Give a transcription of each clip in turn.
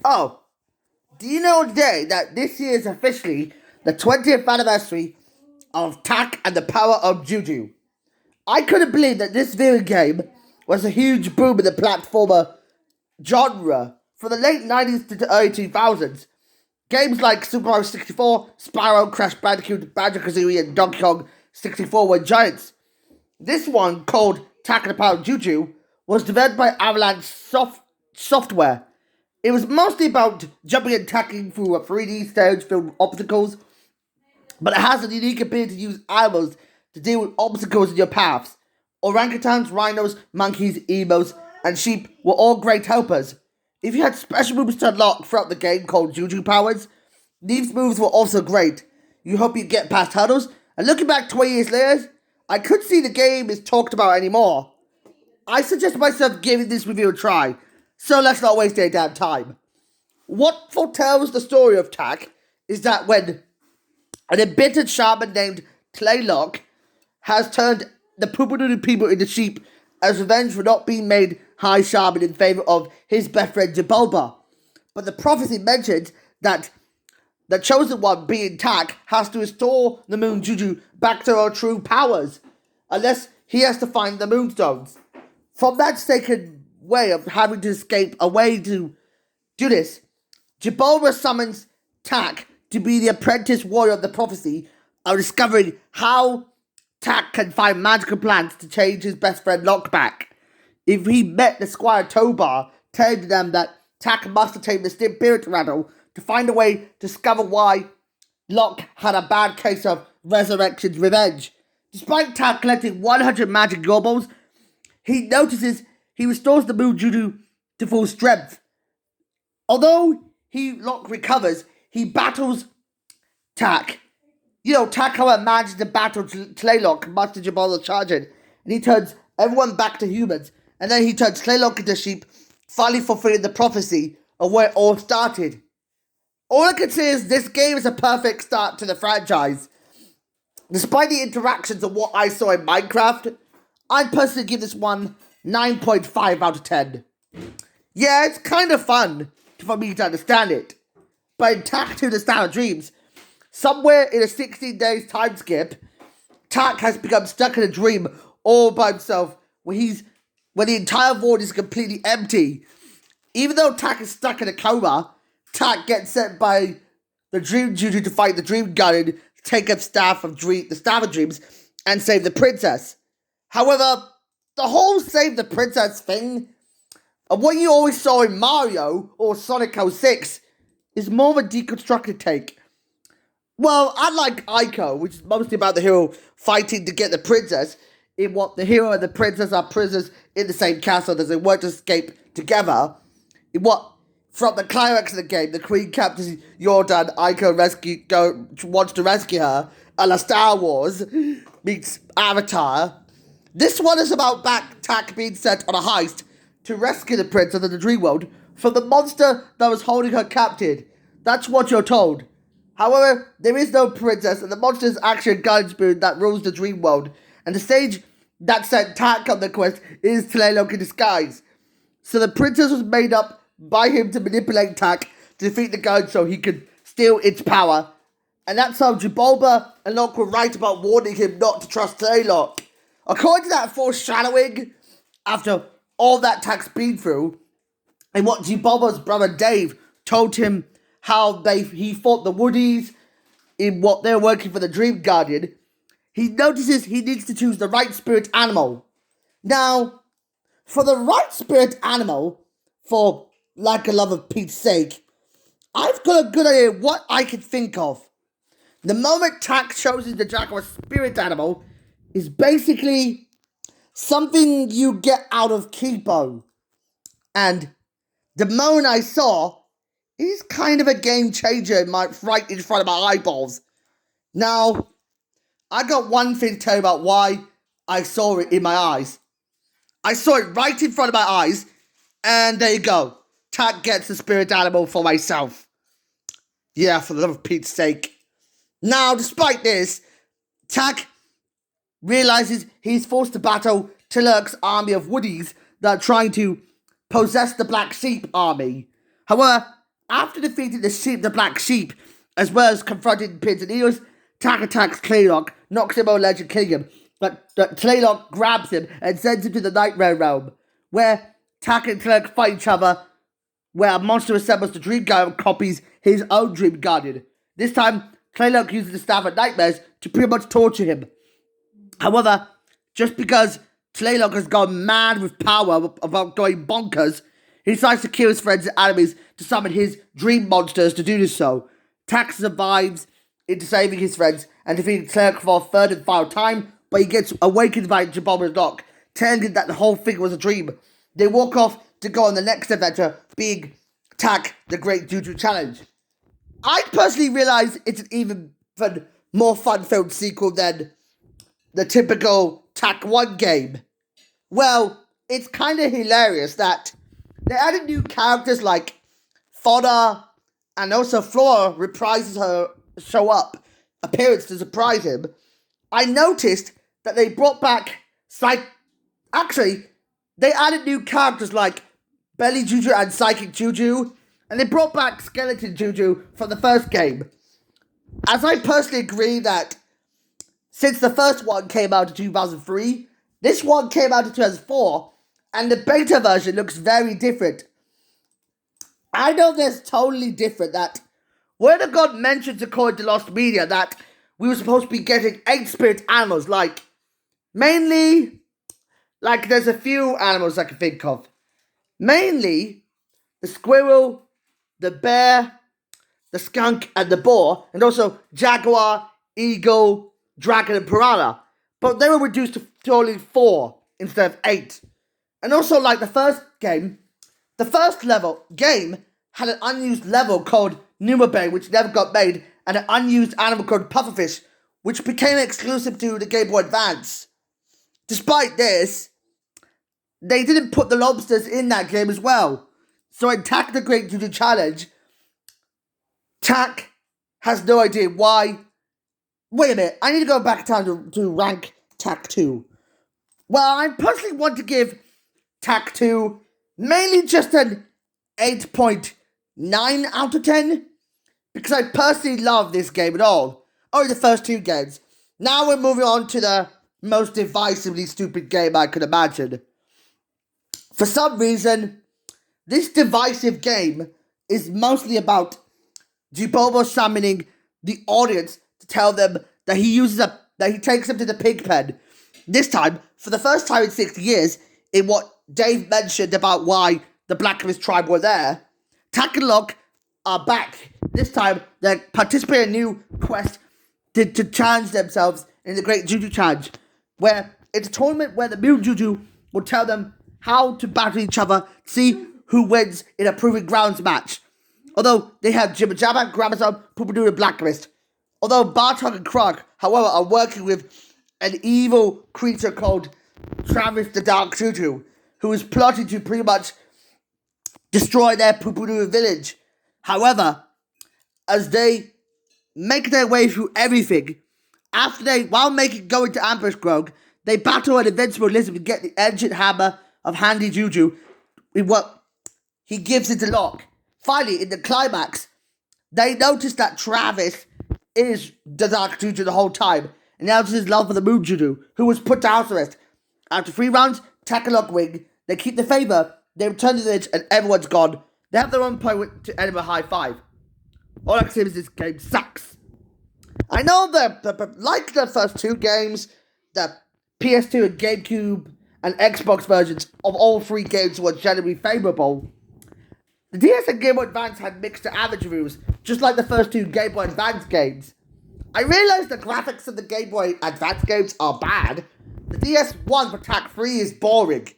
Oh, do you know today that this year is officially the 20th anniversary of Tak and the Power of JuJu? I couldn't believe that this video game was a huge boom in the platformer genre for the late 90s to the early 2000s. Games like Super Mario 64, Spyro, Crash Bandicoot, Banjo-Kazooie, and Donkey Kong 64 were giants. This one, called Tak and the Power of JuJu, was developed by Avalanche Software. It was mostly about jumping and tackling through a 3D stage filled with obstacles, but it has a unique ability to use animals to deal with obstacles in your paths. Orangutans, rhinos, monkeys, emos, and sheep were all great helpers. If you had special moves to unlock throughout the game called JuJu powers, these moves were also great. You hope you get past hurdles, and looking back 20 years later, I couldn't see the game is talked about anymore. I suggest myself giving this review a try, so let's not waste any damn time. What foretells the story of Tak is that when an embittered shaman named Tlaylock has turned the Pupunudu people into sheep as revenge for not being made high shaman in favor of his best friend Jabulba. But the prophecy mentions that the chosen one, being Tak, has to restore the moon JuJu back to her true powers, unless he has to find the moonstones. From that sacred way of having to escape a way to do this, Jabulba summons Tak to be the apprentice warrior of the prophecy of discovering how Tak can find magical plants to change his best friend Lockback. If he met the Squire Tobar, telling them that Tak must attain the spirit rattle to find a way to discover why Locke had a bad case of Resurrection's revenge. Despite Tak collecting 100 magic gorbals, he notices he restores the moon JuJu to full strength. Although Locke recovers, he battles Tak. Tak, however, manages to battle Tlaylock much to Jabal's charging, and he turns everyone back to humans, and then he turns Tlaylock into sheep, finally fulfilling the prophecy of where it all started. All I can say is this game is a perfect start to the franchise. Despite the interactions of what I saw in Minecraft, I'd personally give this one 9.5 out of 10. Yeah, it's kind of fun for me to understand it, but in Tak to the Star of Dreams, somewhere in a 16 days time skip, Tak has become stuck in a dream all by himself when the entire world is completely empty. Even though Tak is stuck in a coma, Tak gets sent by the Dream JuJu to fight the Dream Guardian, take up the Staff of Dreams, and save the princess. However, the whole save the princess thing, and what you always saw in Mario or Sonic 06, is more of a deconstructed take. Well, unlike Ico, which is mostly about the hero fighting to get the princess, in what the hero and the princess are prisoners in the same castle as they work to escape together, in what, from the climax of the game, the queen captures Yordan, Ico wants to rescue her, a la Star Wars meets Avatar. This one is about Tak being sent on a heist to rescue the princess of the dream world from the monster that was holding her captive. That's what you're told. However, there is no princess, and the monster is actually a guardian spirit that rules the dream world, and the stage that sent Tak on the quest is Tlaylock in disguise. So the princess was made up by him to manipulate Tak to defeat the guardian so he could steal its power, and that's how Jabulba and Locke were right about warning him not to trust Tlaylock. According to that foreshadowing, after all that Tak's been through, and what Jabulba's brother Dave told him how he fought the Woodies in what they're working for the Dream Guardian, he notices he needs to choose the right spirit animal. Now, for the right spirit animal, for like a love of Pete's sake, I've got a good idea what I can think of. The moment Tak chooses the jackal spirit animal is basically something you get out of Kipo. And the moment I saw is kind of a game changer right in front of my eyeballs. Now, I got one thing to tell you about why I saw it in my eyes. I saw it right in front of my eyes, and there you go. Tak gets the spirit animal for myself. Yeah, for the love of Pete's sake. Now, despite this, Tak realizes he's forced to battle Tilurk's army of Woodies that are trying to possess the Black Sheep army. However, after defeating the Black Sheep, as well as confronting Pins and Needles, Tak attacks Claylock, knocks him on ledge and killing him. But Claylock grabs him and sends him to the Nightmare Realm, where Tak and Claylock fight each other, where a monster assembles the Dream Guardian and copies his own Dream Guardian. This time, Claylock uses the Staff of Nightmares to pretty much torture him. However, just because Claylock has gone mad with power about going bonkers, he decides to kill his friends and enemies to summon his dream monsters to do so. Tak survives into saving his friends and defeating Claylock for a third and final time, but he gets awakened by Jaboma's knock, telling him that the whole thing was a dream. They walk off to go on the next adventure, being Tak, the Great JuJu Challenge. I personally realize it's an even more fun-filled sequel than the typical Tak 1 game. Well, it's kind of hilarious that they added new characters like Fauna, and also Flora reprises her appearance to surprise him. I noticed that they brought back Actually, they added new characters like Belly JuJu and Psychic JuJu, and they brought back Skeleton JuJu from the first game. As I personally agree that since the first one came out in 2003, this one came out in 2004, and the beta version looks very different. I know there's totally different that Word of God mentions according to Lost Media that we were supposed to be getting 8 spirit animals, mainly, there's a few animals I can think of. Mainly, the squirrel, the bear, the skunk, and the boar, and also jaguar, eagle, dragon, and piranha. But they were reduced to only 4 instead of 8. And also, like the first game had an unused level called Numa Bay, which never got made, and an unused animal called Pufferfish, which became exclusive to the Game Boy Advance. Despite this, they didn't put the lobsters in that game as well. So in Tak the Great JuJu Challenge, Tak has no idea why. Wait a minute, I need to go back in time to rank Tak 2. Well, I personally want to give Tak 2 mainly just an 8.9 out of 10, because I personally love this game at all. Only the first 2 games. Now we're moving on to the most divisively stupid game I could imagine. For some reason, this divisive game is mostly about Jibobo summoning the audience to tell them that he takes them to the pig pen. This time, for the first time in 60 years, in what Dave mentioned about why the Blacklist tribe were there, Tak and Locke are back. This time, they're participating in a new quest to challenge themselves in the Great JuJu Challenge, where it's a tournament where the Moon JuJu will tell them how to battle each other, see who wins in a Proving Grounds match. Although they have Jibba Jabba, Gramazon, Poopadoo, and Blacklist. Although Bartok and Krog, however, are working with an evil creature called Travis the Dark JuJu, who is plotting to pretty much destroy their Poopadoo village. However, as they make their way through everything, while going to ambush Grog, they battle an invincible lizard to get the ancient hammer of Handy JuJu in what he gives it to Locke. Finally, in the climax, they notice that Travis is the Dark JuJu the whole time, and announces his love for the Moon JuJu, who was put to house arrest. After 3 rounds, Tak and Locke win. They keep the favor, they return to the village, and everyone's gone. They have their own point to end with a high 5. All I can say is this game sucks. I know that, like the first 2 games, the PS2 and GameCube and Xbox versions of all 3 games were generally favorable. The DS and Game Boy Advance had mixed to average reviews, just like the first 2 Game Boy Advance games. I realize the graphics of the Game Boy Advance games are bad. The DS1 for Tak 3 is boring.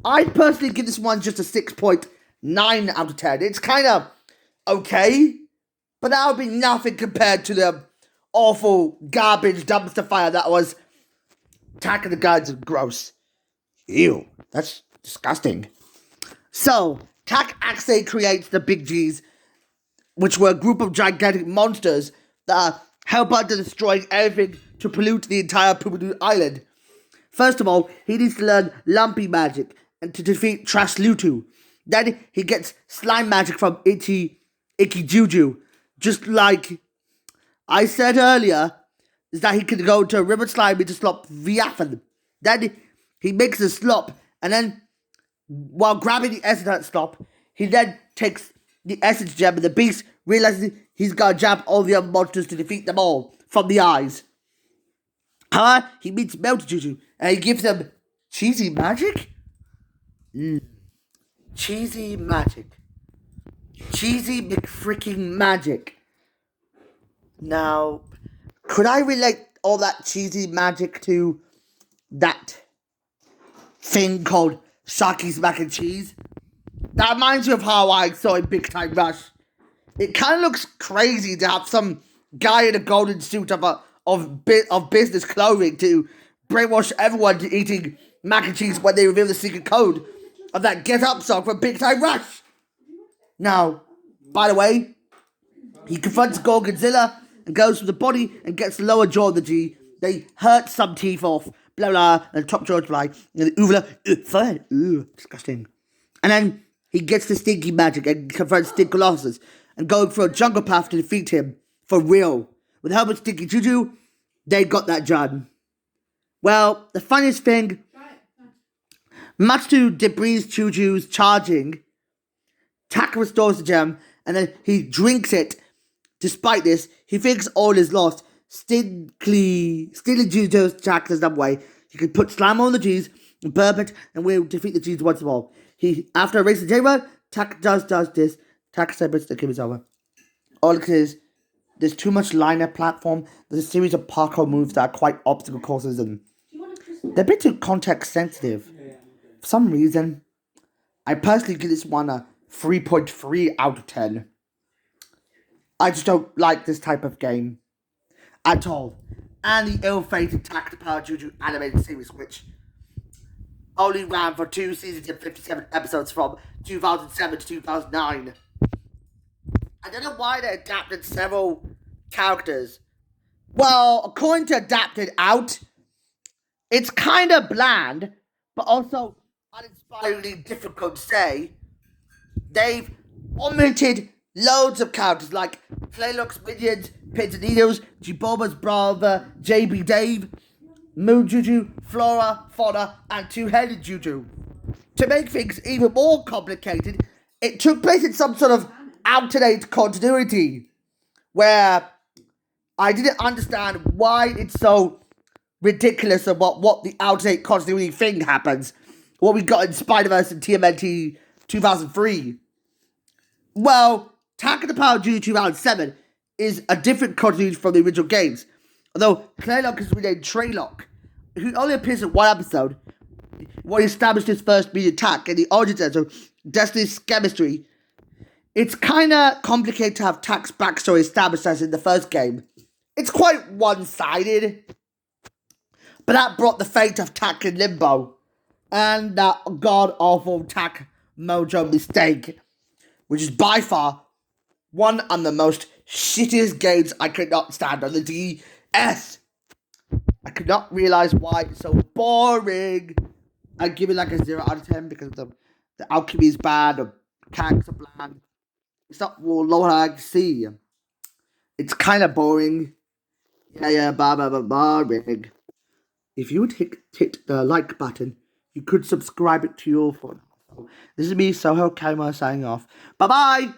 I personally give this one just a 6.9 out of 10. It's kind of okay, but that would be nothing compared to the awful garbage dumpster fire that was Tak and the Guardians of Gross. Ew, that's disgusting. So, Tak actually creates the Big G's, which were a group of gigantic monsters that help out to destroying everything to pollute the entire Poopadoo Island. First of all, he needs to learn Lumpy Magic and to defeat Trash Lutu. Then he gets Slime Magic from Itchy icky JuJu. Just like I said earlier, is that he could go to a river slimy to slop Viathan. Then he makes a slop, and then while grabbing the essence at slop, he then takes the essence gem, and the beast realizes he's got to jab all the other monsters to defeat them all from the eyes. However, he meets Melted JuJu, and he gives them cheesy magic? Cheesy magic. Cheesy McFreaking magic. Now, could I relate all that cheesy magic to that thing called Shaki's mac and cheese? That reminds me of how I saw in Big Time Rush. It kind of looks crazy to have some guy in a golden suit of business clothing to brainwash everyone to eating mac and cheese when they reveal the secret code of that Get Up song from Big Time Rush. Now, by the way, he confronts Godzilla and goes for the body and gets the lower jaw of the G. They hurt some teeth off, blah blah, and the top jaw's like, and the uvula, fine, disgusting. And then he gets the stinky magic and confronts Stink Colossus and going for a jungle path to defeat him for real. With help of Stinky JuJu, they got that done. Well, the funniest thing, much to debris JuJu's charging, Tak restores the gem and then he drinks it. Despite this, he thinks all is lost. Stealing JuJu's Tak is that way. He can put Slime on the G's and burp it and we'll defeat the G's once more. After erasing J-Rod, Tak does this. Tak celebrates the game is over. All it is, there's too much liner platform. There's a series of parkour moves that are quite obstacle courses and they're a bit too context sensitive. For some reason, I personally give this one a 3.3 out of 10. I just don't like this type of game at all. And the ill-fated Tak the Power JuJu animated series, which only ran for 2 seasons and 57 episodes from 2007 to 2009. I don't know why they adapted several characters. Well, according to Adapted Out, it's kind of bland, but also uninspiringly difficult to say. They've omitted loads of characters like Playlock's Minions, Pins and Needles, Jiboba's brother, JB Dave, Moon JuJu, Flora, Fauna, and Two-Headed JuJu. To make things even more complicated, it took place in some sort of alternate continuity, where I didn't understand why it's so ridiculous about what the alternate continuity thing happens. What we got in Spider-Verse and TMNT 2003. Well, Tak the Power JuJu 2007 is a different continuity from the original games. Although Claylock is renamed Treylock, who only appears in one episode, where he established his first media attack in the origins of Destiny's chemistry. It's kinda complicated to have Tak's backstory established as in the first game. It's quite one-sided. But that brought the fate of Tak in limbo. And that god-awful Tak Mojo mistake, which is by far one of the most shittiest games I could not stand on the DS. I could not realize why it's so boring. I give it like a 0 out of 10 because the alchemy is bad, the mechanics are bland. It's not what I like to see. It's kind of boring. Boring. If you would hit the like button, you could subscribe it to your phone. This is me, Soho Kaima, signing off. Bye-bye!